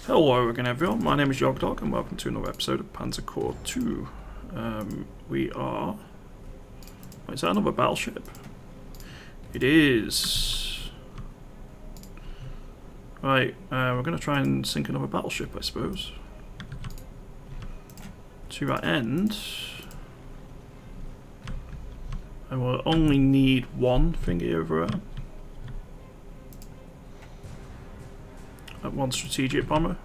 Hello again everyone, my name is Yogdog and welcome to another episode of Panzer Corp 2. We are... Is that another battleship? It is. Right, we're going to try and sink another battleship, I suppose. To that end, I will only need one thingy over there. One strategic bomber.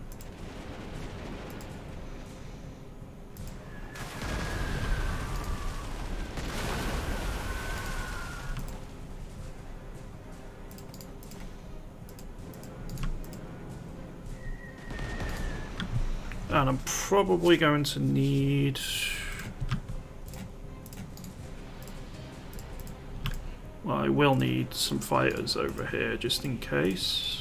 And I'm probably going to need... Well, I will need some fighters over here just in case.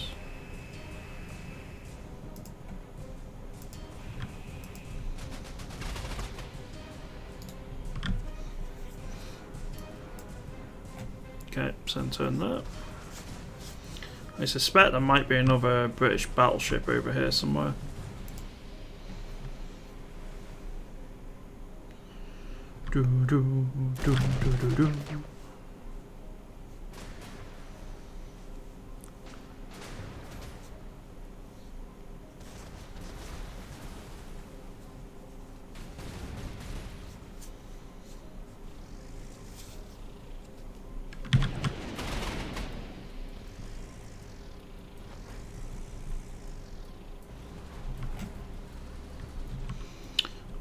Okay, center in that. I suspect there might be another British battleship over here somewhere. Do do do do do do.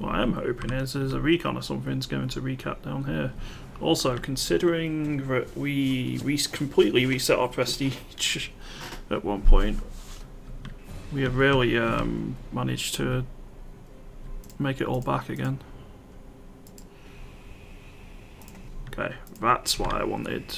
What I am hoping is there's a recon or something's going to recap down here. Also, considering that we completely reset our prestige at one point, we have really managed to make it all back again. Okay, that's what I wanted.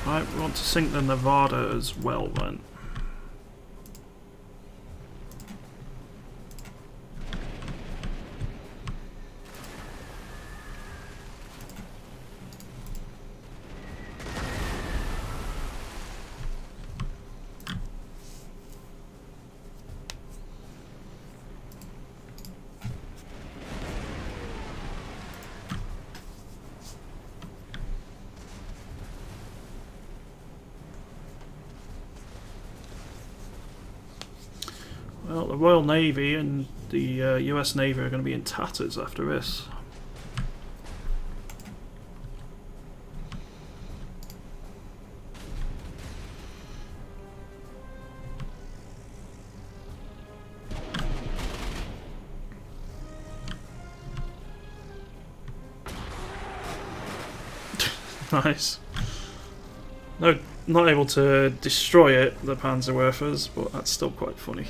Right, we want to sink the Nevada as well then. Well, the Royal Navy and the US Navy are going to be in tatters after this. Nice. No, not able to destroy it, the Panzerwerfers, but that's still quite funny.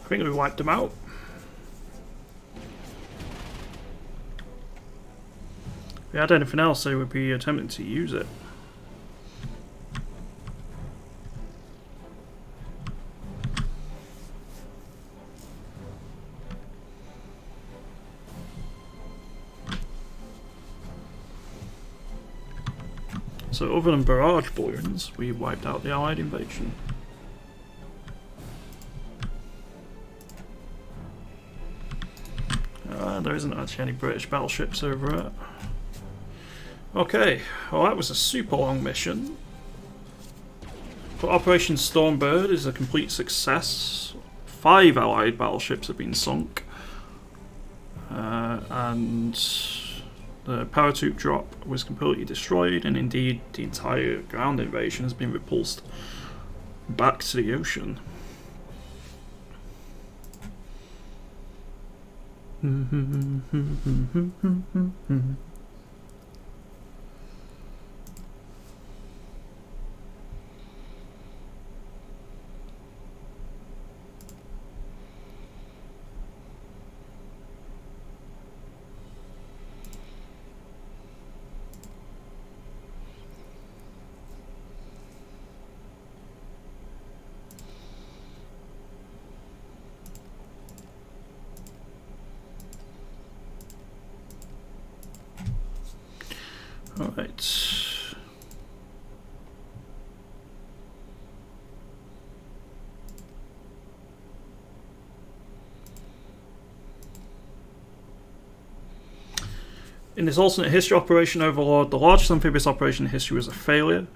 I think we wiped them out. If we had anything else, they would be attempting to use it. So other than barrage balloons, we wiped out the Allied invasion. There isn't actually any British battleships over it. Okay, well that was a super long mission. But Operation Stormbird is a complete success. 5 Allied battleships have been sunk. And the paratroop drop was completely destroyed, and indeed the entire ground invasion has been repulsed back to the ocean. Alright. In this alternate history, Operation Overlord, the largest amphibious operation in history, was a failure.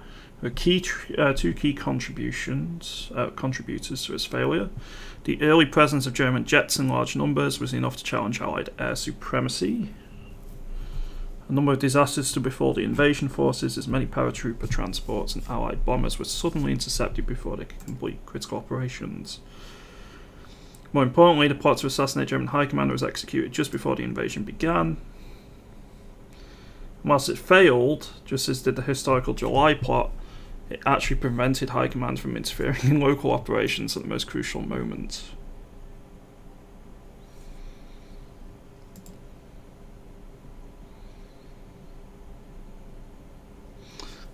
There were two key contributors to its failure. The early presence of German jets in large numbers was enough to challenge Allied air supremacy. A number of disasters stood before the invasion forces, as many paratrooper transports and Allied bombers were suddenly intercepted before they could complete critical operations. More importantly, the plot to assassinate German High Commander was executed just before the invasion began. And whilst it failed, just as did the historical July plot, it actually prevented High Command from interfering in local operations at the most crucial moment.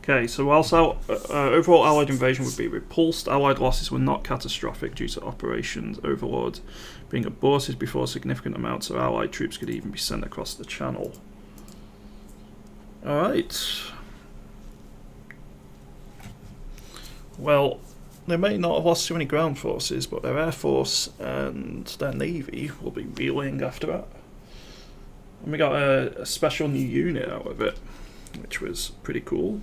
Okay, so whilst overall Allied invasion would be repulsed, Allied losses were not catastrophic due to Operations Overlord being aborted before significant amounts of Allied troops could even be sent across the Channel. Alright. Well, they may not have lost too many ground forces, but their air force and their navy will be reeling after that. And we got a special new unit out of it, which was pretty cool.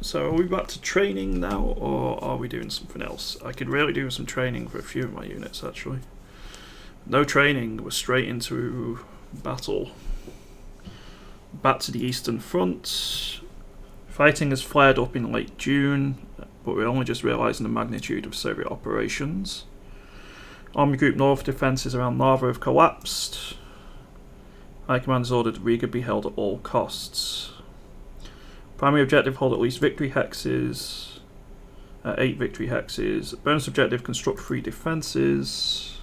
So are we back to training now, or are we doing something else? I could really do some training for a few of my units, actually. No training, we're straight into battle. Back to the Eastern Front. Fighting has flared up in late June, but we're only just realising the magnitude of Soviet operations. Army Group North defences around Narva have collapsed. High Command has ordered Riga be held at all costs. Primary objective, hold at least victory hexes. 8 victory hexes. Bonus objective, construct 3 defences.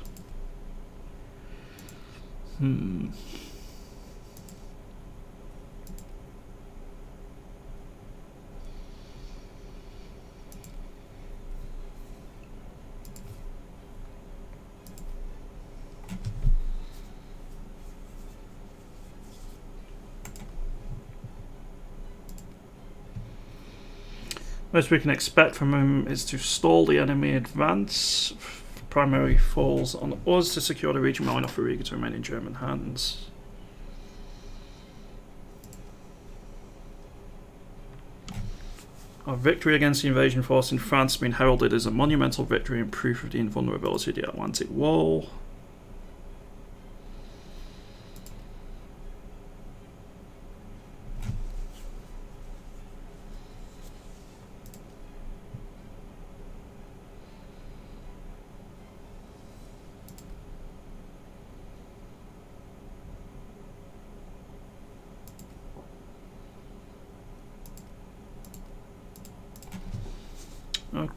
Most we can expect from him is to stall the enemy advance. Primary falls on us to secure the region well enough for Riga to remain in German hands. Our victory against the invasion force in France has been heralded as a monumental victory and proof of the invulnerability of the Atlantic Wall.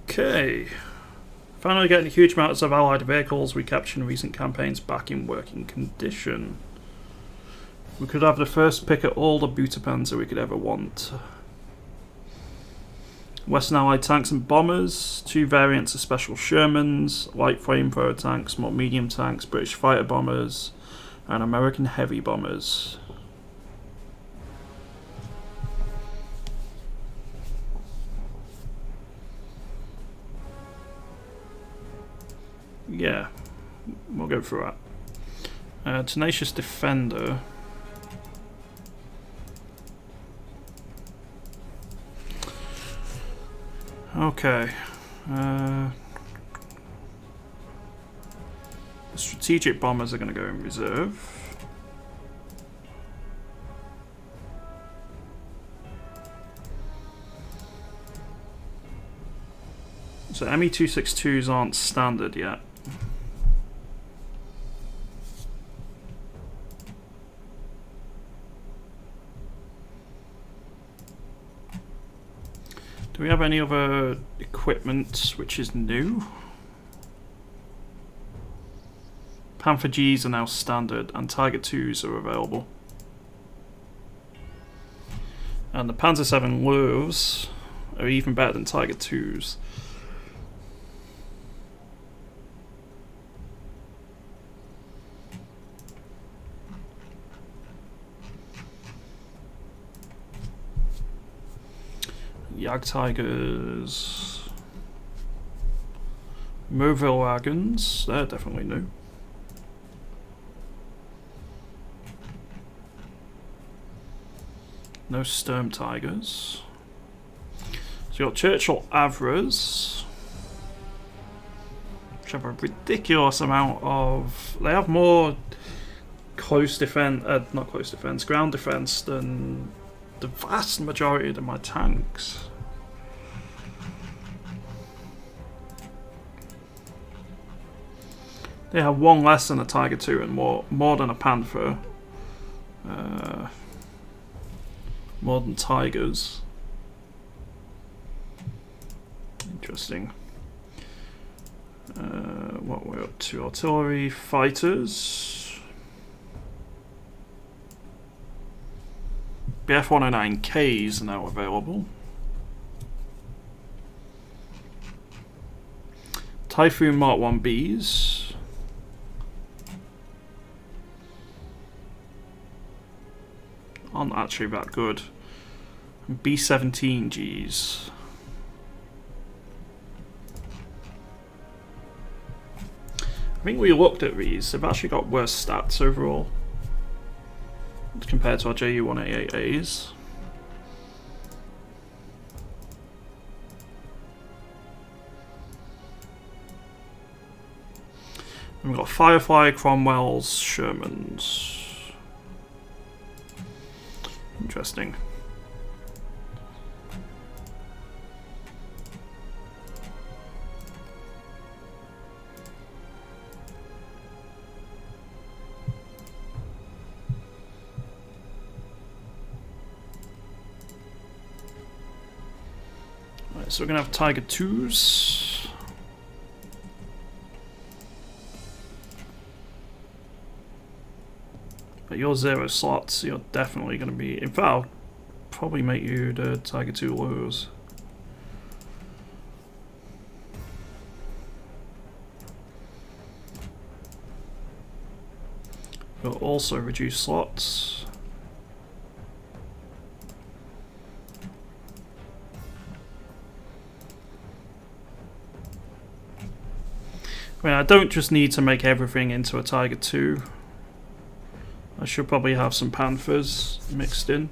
Okay. Finally getting huge amounts of allied vehicles we captured in recent campaigns back in working condition. We could have the first pick at all the Panzer we could ever want. Western Allied tanks and bombers, 2 variants of special Shermans, light flamethrower tanks, more medium tanks, British fighter bombers, and American heavy bombers. Yeah, we'll go through that. Tenacious Defender. Okay. Strategic bombers are going to go in reserve. So ME-262s aren't standard yet. Do we have any other equipment which is new? Panther Gs are now standard and Tiger 2s are available. And the Panzer 7 Louvs are even better than Tiger 2s. Jagdtigers, Moville wagons, they're definitely new. No Sturm Tigers. So you got Churchill Avras, which have a ridiculous amount of. They have more close defense, not close defense, ground defense than the vast majority of my tanks. They have 1 less than a Tiger 2 and more than a Panther. More than Tigers. Interesting. What we're up to? Artillery fighters. BF-109Ks are now available. Typhoon Mark 1Bs. Aren't actually that good. B-17Gs. I think we looked at these. They've actually got worse stats overall compared to our Ju-188As. And we've got Firefly, Cromwells, Shermans. Interesting. Right, so we're gonna have Tiger 2s. But you're 0 slots, so you're definitely going to be. In fact, I'll probably make you the Tiger 2 Lows. We'll also reduce slots. I mean, I don't just need to make everything into a Tiger 2. I should probably have some Panthers mixed in.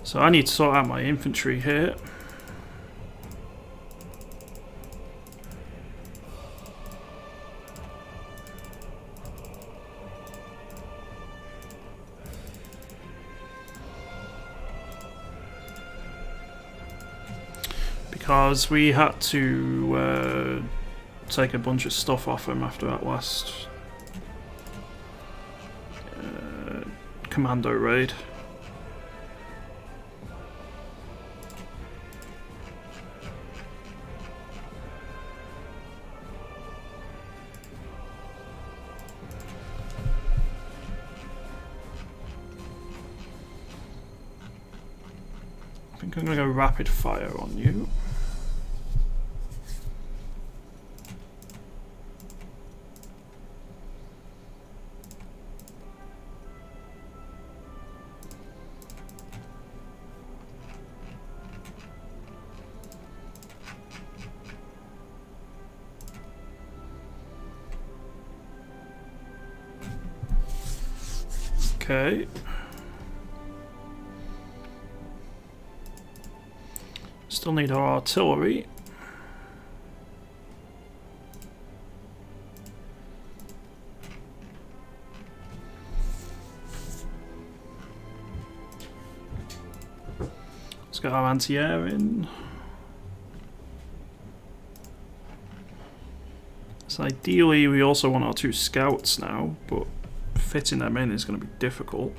So I need to sort out my infantry here. Because we had to take a bunch of stuff off him after that last commando raid. I think I'm going to go rapid fire on you. Okay. Still need our artillery. Let's get our anti-air in. So ideally we also want our 2 scouts now, but fitting them in is going to be difficult.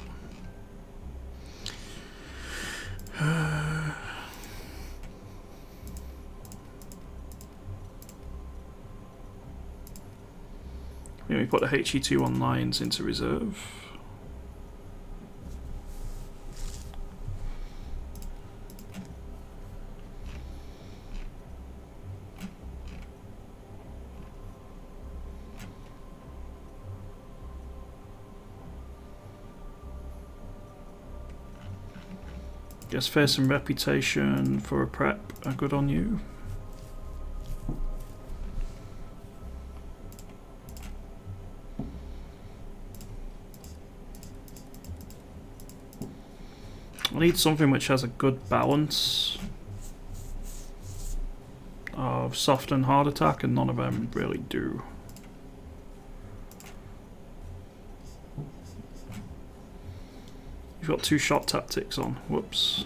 We put the HE2 on lines into reserve. Guess face and reputation for a prep are good on you. I need something which has a good balance of soft and hard attack, and none of them really do. You've got 2 shot tactics on. Whoops.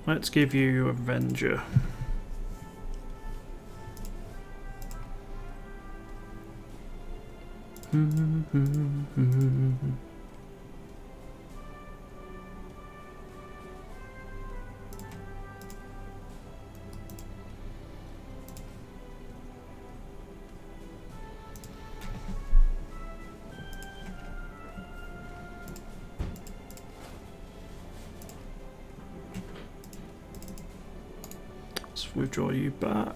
Let's give you Avenger. Let's withdraw you back.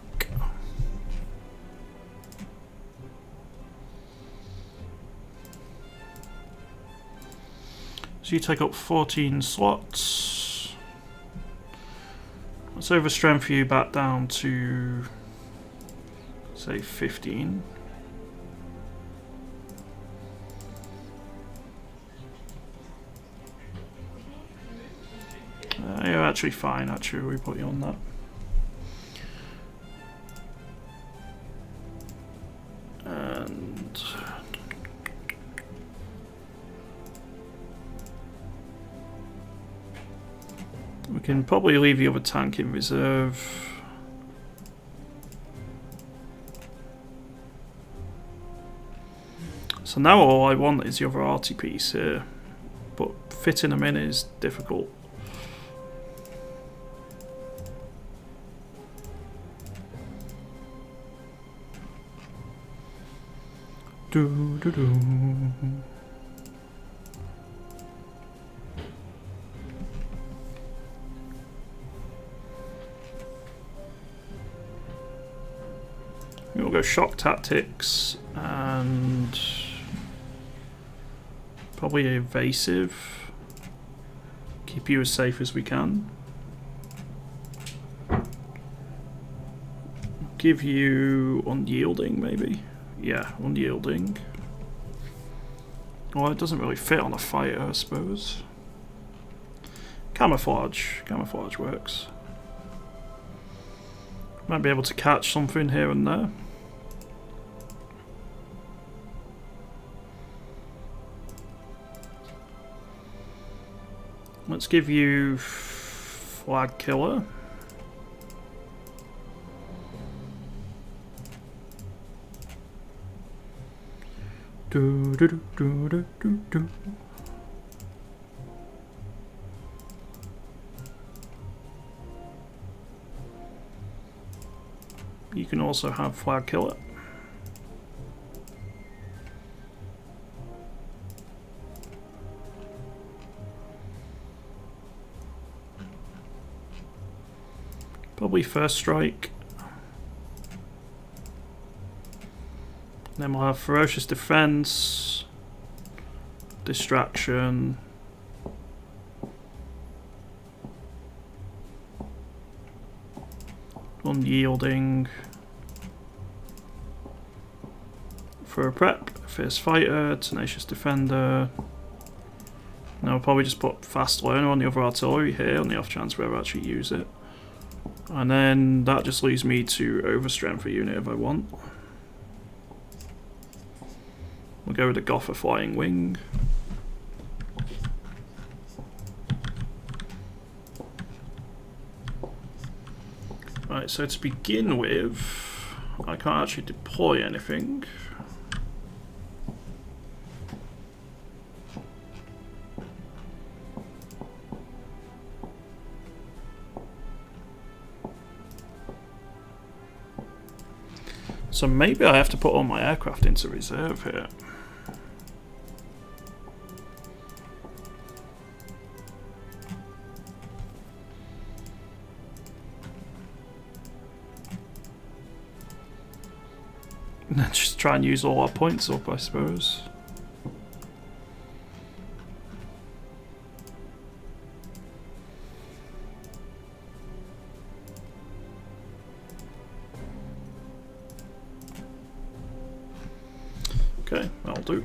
So you take up 14 slots. Let's overstrength you back down to, say, 15. You're actually fine, actually, we put you on that. And we can probably leave the other tank in reserve. So now all I want is the other arty piece here, but fitting them in is difficult. Do do do. We'll go shock tactics and probably evasive. Keep you as safe as we can. Give you unyielding, maybe. Yeah, unyielding. Well, it doesn't really fit on a fighter, I suppose. camouflage. Camouflage works. Might be able to catch something here and there. Let's give you flag killer. Do, do, do, do, do, do, do. You can also have flag killer. Probably first strike. Then we'll have ferocious defense, distraction, unyielding, for a prep, fierce fighter, tenacious defender. Now we'll probably just put fast learner on the other artillery here on the off chance we ever actually use it. And then that just leaves me to overstrength a unit if I want. We'll go with the Gotha Flying Wing. Right, so to begin with, I can't actually deploy anything. So maybe I have to put all my aircraft into reserve here. Just try and use all our points up, I suppose. Okay, that'll do.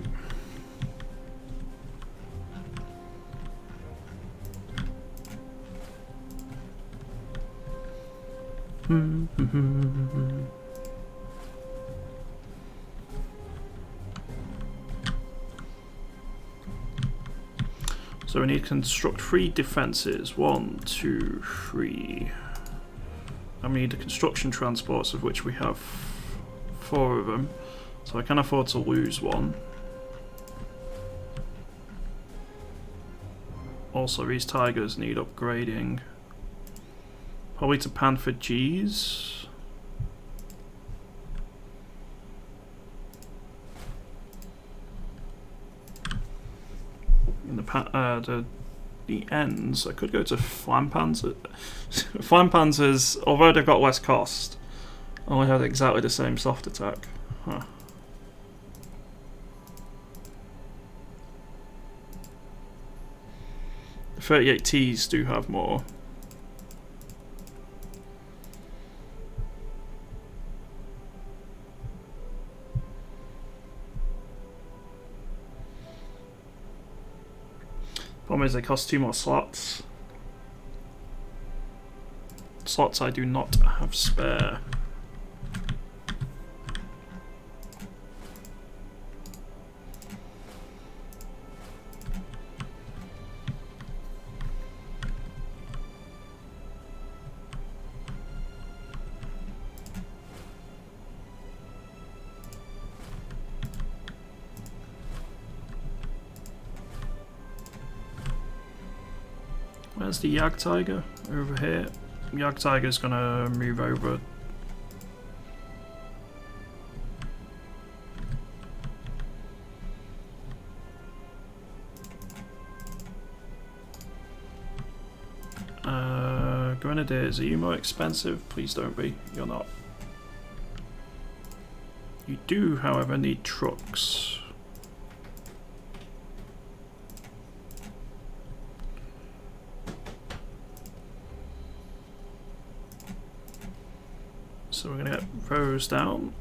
So we need to construct 3 defences. 1, 2, 3. And we need the construction transports, of which we have 4 of them. So I can afford to lose 1. Also, these Tigers need upgrading. Probably to Panther Gs. In the ends, I could go to Flam Panzer. Flam Panzers, although they've got less cost, only have exactly the same soft attack. Huh. The 38Ts do have more. Problem is they cost 2 more slots. Slots I do not have spare. Where's the Yag Tiger? Over here. Yag Tiger's gonna move over. Grenadiers, are you more expensive? Please don't be. You're not. You do, however, need trucks. So we're going to get those down.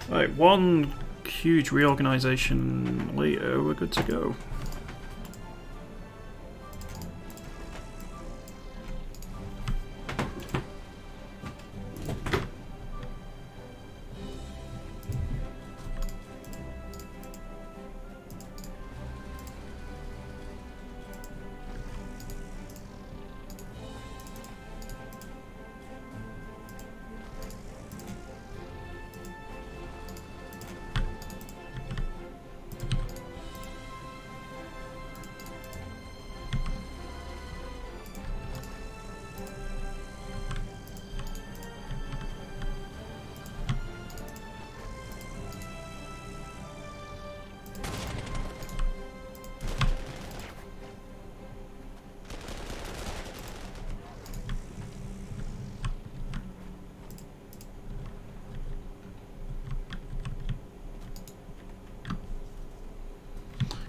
Right, one huge reorganization later, we're good to go.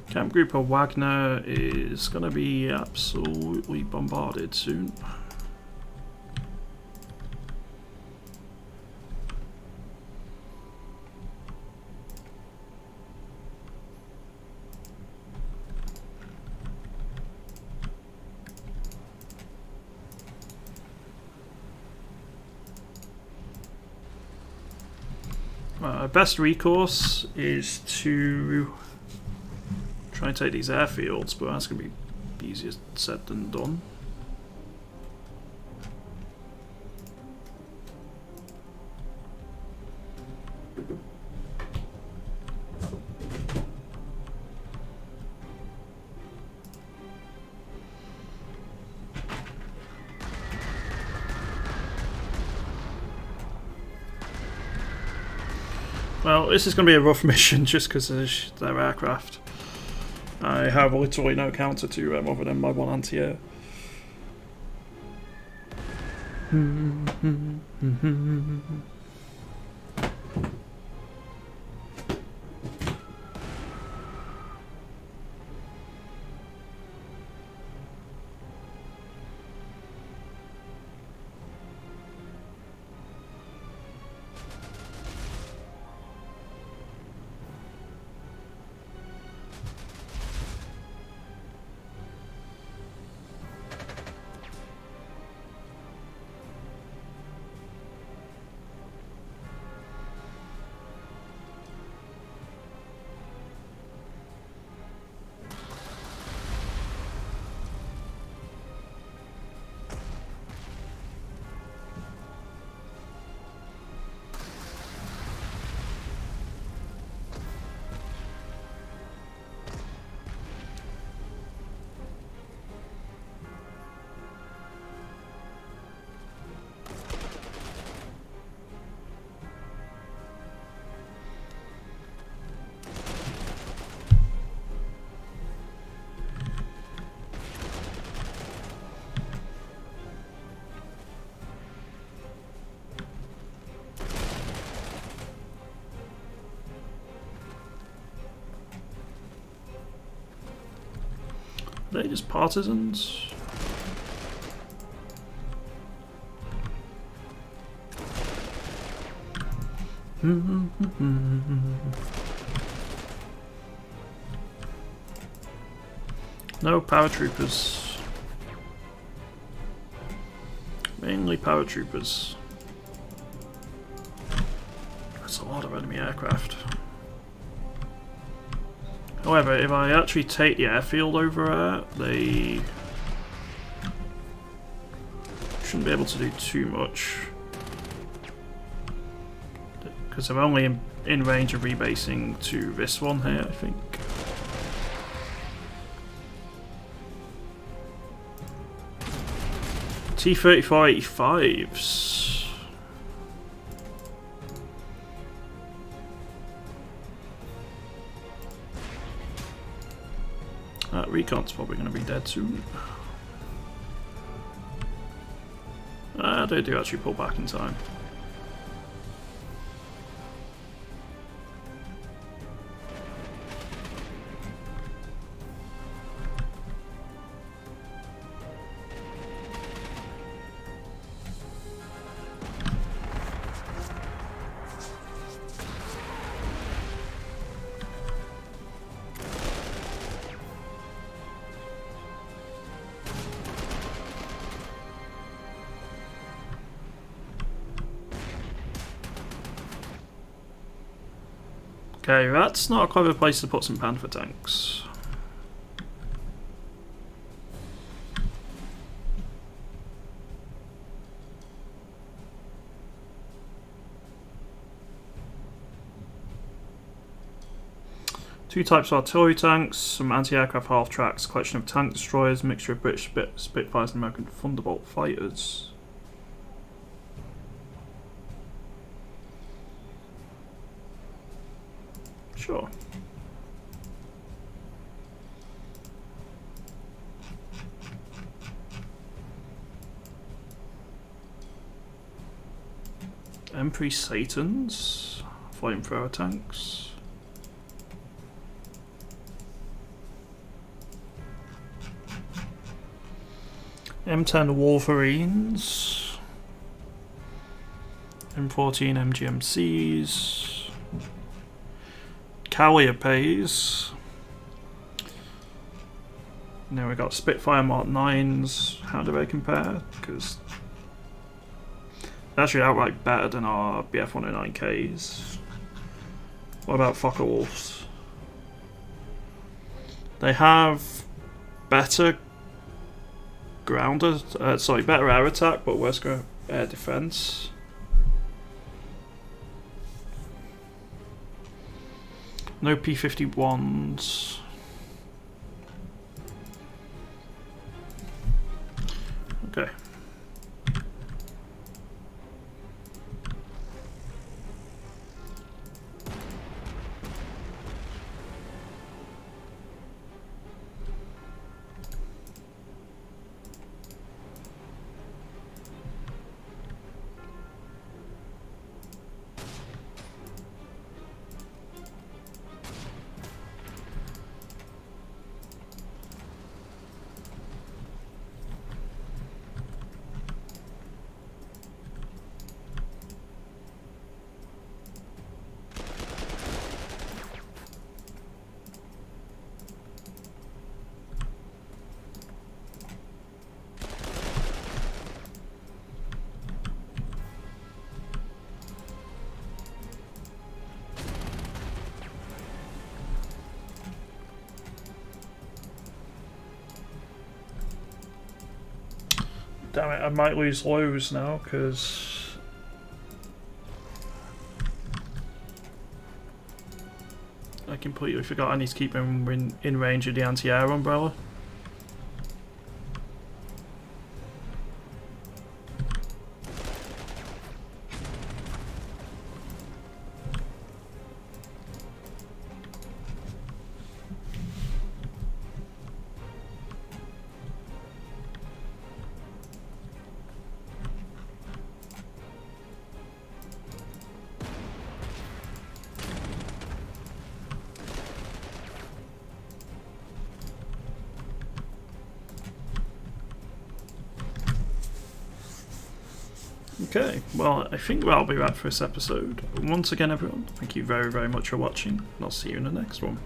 Camp Group of Wagner is going to be absolutely bombarded soon. Our best recourse is to try and take these airfields, but that's going to be easier said than done. Well, this is going to be a rough mission just because of their aircraft. I have literally no counter to them other than my one anti-air. Are they just partisans? No paratroopers. Mainly paratroopers. That's a lot of enemy aircraft. However, if I actually take the airfield over there, they shouldn't be able to do too much. Because I'm only in range of rebasing to this one here, I think. T-34-85s. Recon's probably going to be dead soon. they do actually pull back in time. Okay, that's not a clever place to put some Panther tanks. Two types of artillery tanks, some anti-aircraft half-tracks, collection of tank destroyers, mixture of British Spitfires and American Thunderbolt fighters. Sure. Emperor Satans, flamethrower tanks. M10 Wolverines. M14 MGMCs. Calliope's. Now we've got Spitfire Mark 9s. How do they compare? Because they're actually outright better than our BF 109Ks. What about Focke-Wulfs? They have better better air attack, but worse air defense. No P-51s. Okay. Damn it, I might lose lows now, because I completely forgot I need to keep him in range of the anti-air umbrella. Okay, well, I think that'll be that for this episode. But once again, everyone, thank you very, very much for watching, and I'll see you in the next one.